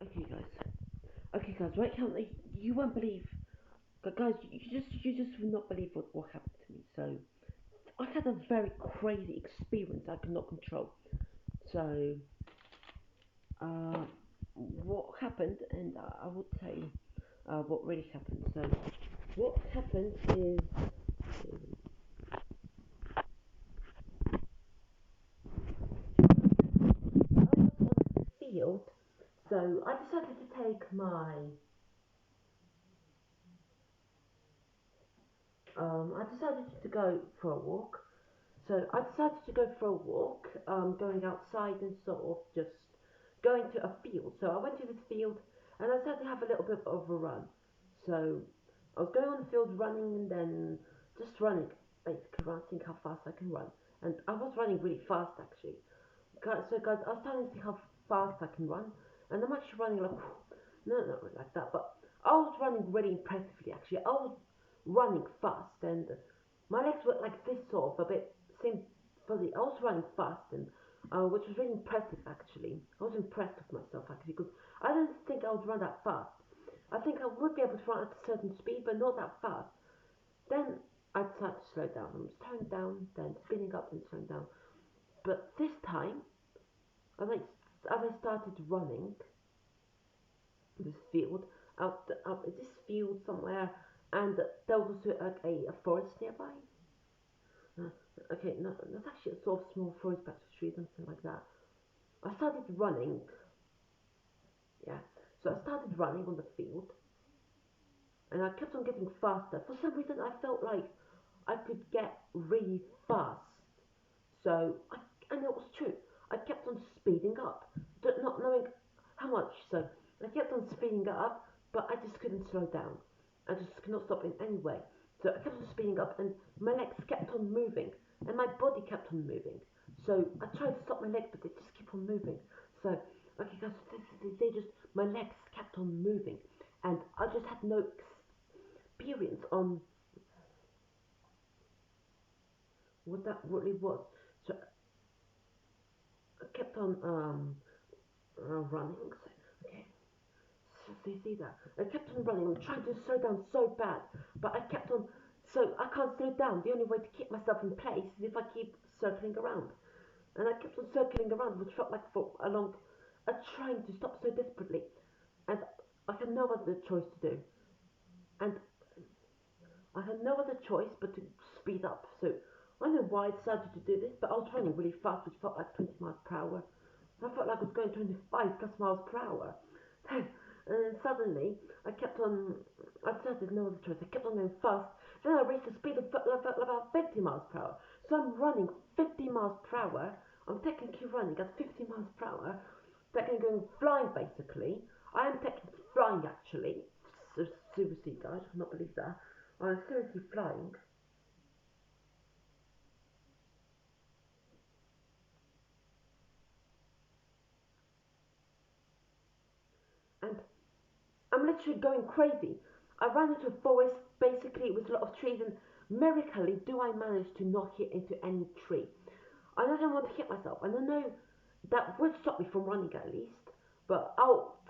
Okay, guys. Okay, guys. Right now, like, you won't believe, guys. You just will not believe what happened to me. So I had a very crazy experience I could not control. So uh, what happened, and I will tell you what really happened. So what happened is I was on the field. So I decided to take my I decided to go for a walk. So I decided to go for a walk, going outside and sort of just going to a field. So I went to this field and I decided to have a little bit of a run. So I was going on the field running and then just running, basically running, seeing how fast I can run. And I was running really fast actually. So guys, I was starting to see how fast I can run, and I'm actually running like no, not really like that, but I was running really impressively actually. I was running fast, and my legs were like this sort of a bit seemed fuzzy. I was running fast, and which was really impressive actually. I was impressed with myself actually because I didn't think I would run that fast. I think I would be able to run at a certain speed, but not that fast. Then I decided to slow down. I'm slowing down, then speeding up and slowing down. But this time as I, as I started running this field, out this field somewhere, and there was also a forest nearby. Uh, okay, no, that's actually a sort of small forest patch of trees and something like that. I started running, yeah. So I started running on the field, and I kept on getting faster. For some reason, I felt like I could get really fast. So, and it was true. I kept on speeding up, not knowing how much. So, I kept on speeding up, but I just couldn't slow down. I just could not stop in any way. So, I kept on speeding up, and my legs kept on moving, and my body kept on moving. So, I tried to stop my legs, but they just kept on moving. So, okay, guys, they just, my legs kept on moving, and I just had no experience on what that really was. So, I kept on running. Okay, so you see that? I kept on running. I'm trying to slow down so bad, but I kept on. So I can't slow down. The only way to keep myself in place is if I keep circling around. And I kept on circling around, which felt like for a long, trying to stop so desperately. And I had no other choice to do. And I had no other choice but to speed up. So I don't know why I decided to do this, but I was running really fast, which felt like 20 miles per hour. I felt like I was going 25 plus miles per hour. And then suddenly, I kept on, I decided no other choice. I kept on going fast. Then I reached a speed of about 50 miles per hour. So I'm running 50 miles per hour. I'm technically running at 50 miles per hour. Technically going flying basically. I am technically flying actually. So, seriously guys, I cannot believe that. I'm seriously flying. And I'm literally going crazy. I ran into a forest, basically it was a lot of trees, and miraculously do I manage to not hit into any tree. I don't want to hit myself, and I know that would stop me from running at least, but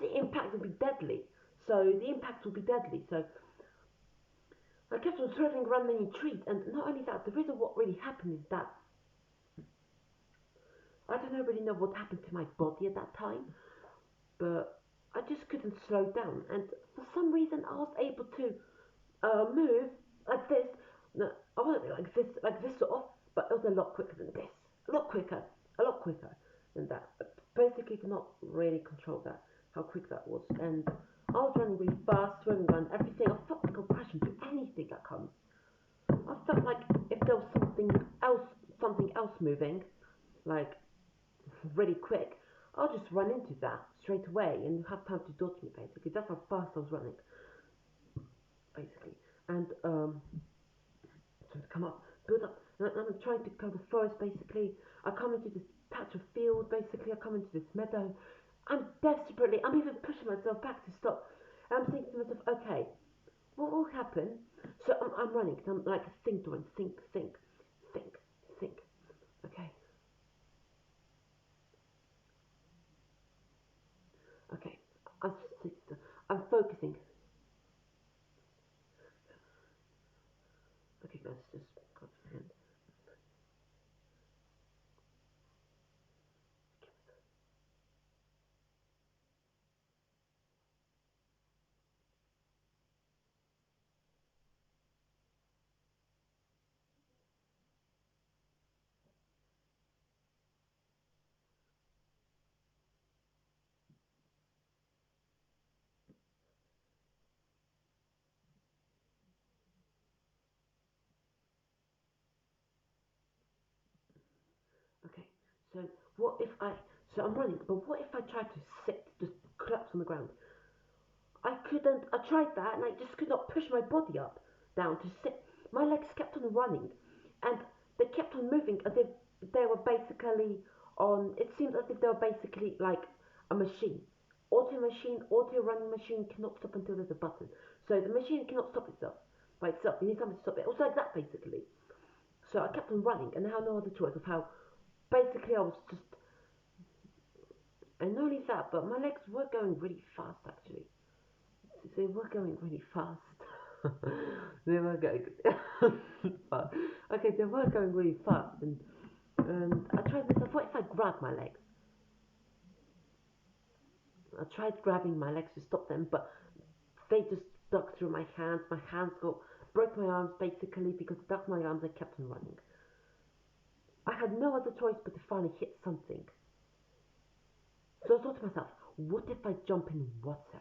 the impact would be deadly. So the impact would be deadly. So I kept on swirling around many trees, and not only that, the reason what really happened is that I don't really know what happened to my body at that time, but I just couldn't slow down, and for some reason I was able to move like this. No, I wasn't like this sort of, but it was a lot quicker than this. A lot quicker, a lot quicker than that. I basically could not really control that, how quick that was. And I was running really fast, swimming around everything. I felt like I would crash into anything that comes. I felt like if there was something else moving, like really quick, I'll just run into that straight away and have time to dodge me. Basically, that's how fast I was running. Basically, and trying to come up, build up. And I'm trying to go the forest basically. I come into this patch of field basically. I come into this meadow. I'm even pushing myself back to stop. And I'm thinking to myself, okay, what will happen? So I'm running. I'm like think, doing think, think. Okay, okay. I'm, I'm focusing. Okay, guys, just got the hand. Okay, so what if I? So I'm running, but what if I try to sit, just collapse on the ground? I couldn't. I tried that, and I just could not push my body up down to sit. My legs kept on running, and they kept on moving as if they were basically on. It seemed as if they were basically like a machine, auto running machine cannot stop until there's a button. So the machine cannot stop itself by itself. You need something to stop it. It was like that basically. So I kept on running, and I had no other choice of how. Basically, I was just. And not only that, but my legs were going really fast actually. They were going really fast. They were going fast. Okay, they were going really fast, and I tried this. I thought if I grab my legs, I tried grabbing my legs to stop them, but they just stuck through my hands. My hands got broke my arms basically because it stuck my arms. I kept on running. I had no other choice but to finally hit something. So I thought to myself, what if I jump in water?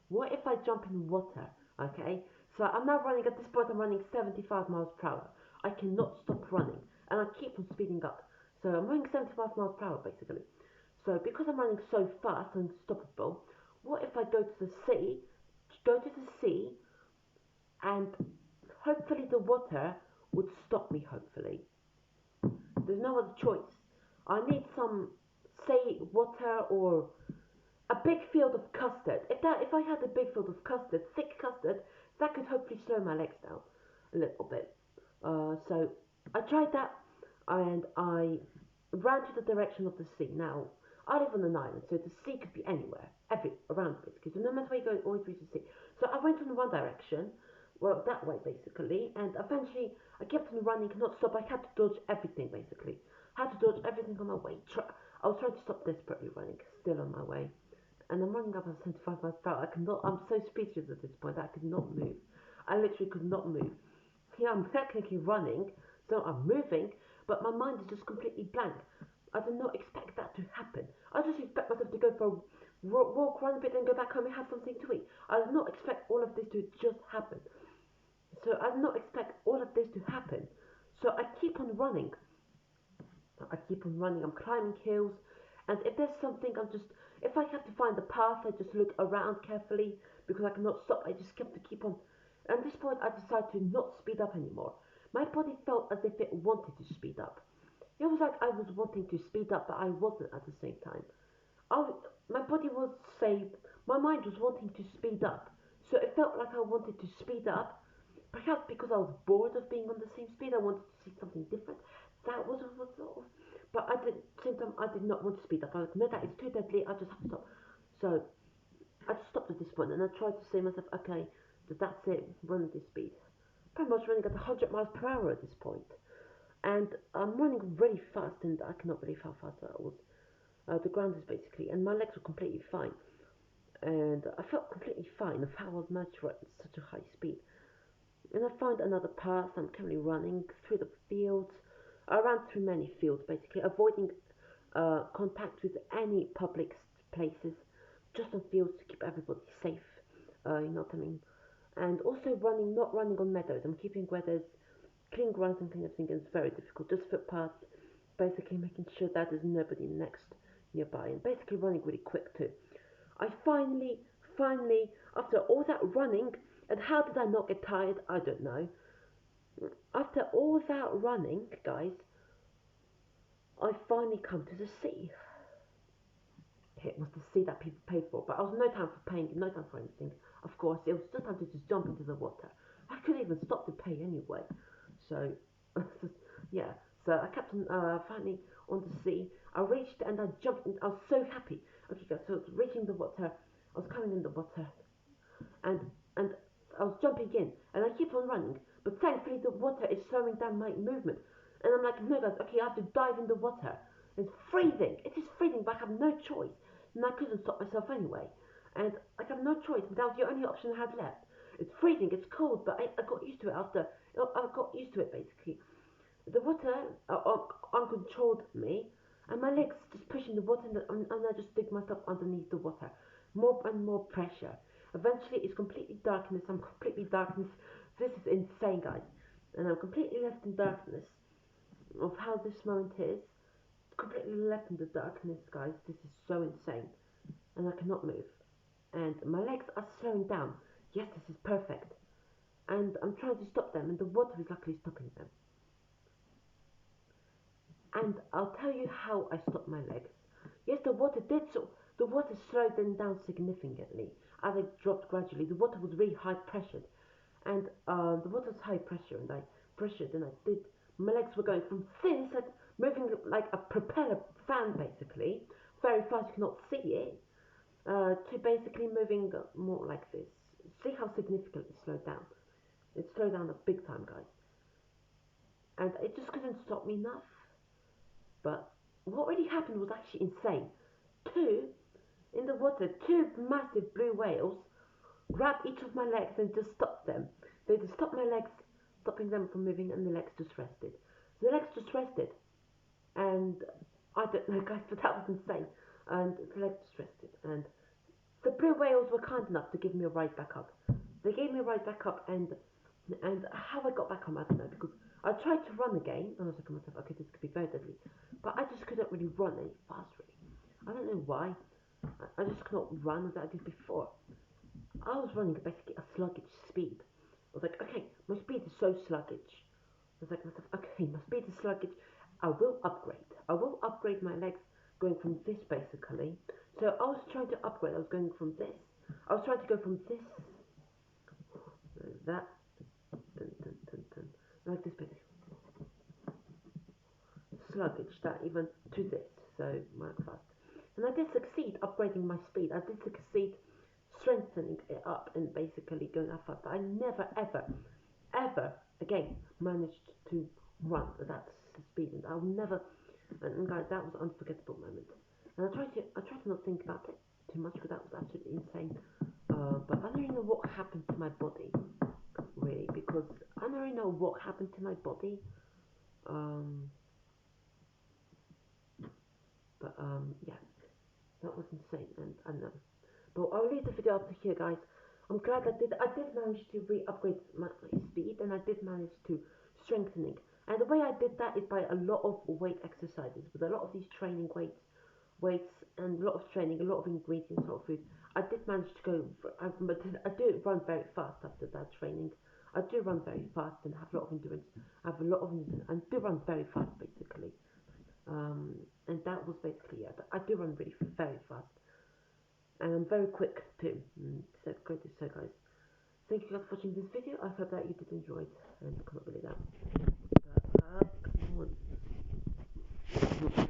What if I jump in water? Okay, so I'm now running at this point. I'm running 75 miles per hour. I cannot stop running, and I keep on speeding up. So I'm running 75 miles per hour basically. So because I'm running so fast and unstoppable, what if I go to the sea? Go to the sea, and hopefully the water would stop me. Hopefully, there's no other choice. I need some, say, water or a big field of custard. If I had a big field of custard, thick custard, that could hopefully slow my legs down a little bit. So I tried that, and I ran to the direction of the sea. Now I live on an island, so the sea could be anywhere, every around basically. So no matter where you go, you always reach the sea. So I went in one direction, well that way basically, and eventually I kept on running, not stop. I had to dodge everything basically. Had to dodge everything on my way. I was trying to stop desperately running, still on my way, and I'm running up at 75 miles per hour. I cannot. I'm so speechless at this point. I could not move. I literally could not move. Yeah, I'm technically running, so I'm moving, but my mind is just completely blank. I did not expect that to happen. I just expect myself to go for a walk, run a bit, and go back home and have something to eat. I did not expect all of this to just happen. So I did not expect all of this to happen. So I keep on running. I keep on running. I'm climbing hills, and if there's something, if I have to find the path, I just look around carefully because I cannot stop. I just have to keep on. At this point, I decided to not speed up anymore. My body felt as if it wanted to speed up. It was like I was wanting to speed up, but I wasn't at the same time. I, my body was say, my mind was wanting to speed up, so it felt like I wanted to speed up. Perhaps because I was bored of being on the same speed, I wanted to see something different. That was what sort of. But I did, same time, I did not want to speed up. I was like, no, that is too deadly. I just have to stop. So I just stopped at this point, and I tried to say to myself, okay, that's it, run at this speed. Pretty much running at 100 miles per hour at this point, and I'm running really fast, and I cannot believe how fast I was. The ground is basically, and my legs were completely fine, and I felt completely fine of how I was managed to run at such a high speed. And I found another path. I'm currently running through the fields. I ran through many fields, basically avoiding contact with any public places, just on fields to keep everybody safe. You know what I mean? And also running, not running on meadows. I'm keeping where there's clean grounds and kind of thing. It's very difficult. Just footpaths, basically making sure that there's nobody next nearby, and basically running really quick too. I finally, after all that running, and how did I not get tired? I don't know. After all that running, guys, I finally come to the sea. It was the sea that people pay for, but I was no time for paying, no time for anything. Of course, it was just time to just jump into the water. I couldn't even stop to pay anyway. So, yeah. So I kept on finally on the sea. I reached and I jumped. And I was so happy. Okay, guys. So reaching the water, I was coming in the water, and and I was jumping in, and I keep on running, but thankfully the water is slowing down my movement, and I'm like, no guys, okay, I have to dive in the water. It's freezing. It is freezing, but I have no choice, and I couldn't stop myself anyway, and I have no choice. But that was the only option I had left. It's freezing. It's cold, but I got used to it after. I got used to it basically. The water uncontrolled me, and my legs just pushing the water, and I just dig myself underneath the water. More and more pressure. Eventually, it's completely darkness. I'm completely darkness. This is insane, guys. And I'm completely left in darkness of how this moment is. Completely left in the darkness, guys. This is so insane. And I cannot move. And my legs are slowing down. Yes, this is perfect. And I'm trying to stop them, and the water is luckily stopping them. And I'll tell you how I stopped my legs. Yes, the water did so. The water slowed them down significantly as I dropped gradually. The water was really high pressured, and the water was high pressure, and I pressured, and I did. My legs were going from this, like moving like a propeller fan, basically, very fast. You cannot see it, to basically moving more like this. See how significantly it slowed down. It slowed down a big time, guys, and it just couldn't stop me enough. But what really happened was actually insane. Two in the water, two massive blue whales grabbed each of my legs and just stopped them. They just stopped my legs, stopping them from moving, and the legs just rested. The legs just rested, and I don't know, guys, but that was insane. And the legs just rested, and the blue whales were kind enough to give me a ride back up. They gave me a ride back up, and how I got back home, I don't know, because I tried to run again, and I was like to myself, okay, this could be very deadly, but I just couldn't really run any faster. I don't know why. I just could not run as I did before. I was running at basically a sluggish speed. I was like, okay, my speed is so sluggish. I was like, okay, my speed is sluggish. I will upgrade. I will upgrade my legs, going from this basically. So I was trying to upgrade. I was going from this. I was trying to go from this, that, dun, dun, dun, dun, like this basically. Sluggish, that even to this. So mark fast. And I did succeed upgrading my speed. I did succeed strengthening it up and basically going up fast. But I never, ever, ever again managed to run at that speed. And I'll never. And guys, that was an unforgettable moment. And I tried to not think about it too much because that was absolutely insane. But I don't really know what happened to my body, really, because I don't really know what happened to my body. Um, yeah, that was insane, and I know. But I'll leave the video up to here, guys. I'm glad I did. I did manage to re-upgrade my speed, and I did manage to strengthening. And the way I did that is by a lot of weight exercises, with a lot of these training weights, and a lot of training, a lot of ingredients, a lot of food. I did manage to go. But I do run very fast after that training. I do run very fast and have a lot of endurance. I have a lot of endurance and do run very fast, basically. Um, and that was basically it. I do run really very fast, and I'm very quick too. So great to say, guys. Thank you guys for watching this video. I hope that you did enjoy it, and I cannot believe that. Come on.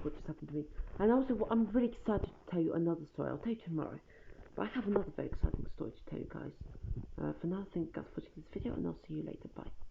What just happened to me? And also, I'm really excited to tell you another story. I'll tell you tomorrow. But I have another very exciting story to tell you guys. For now, thank you guys for watching this video, and I'll see you later. Bye.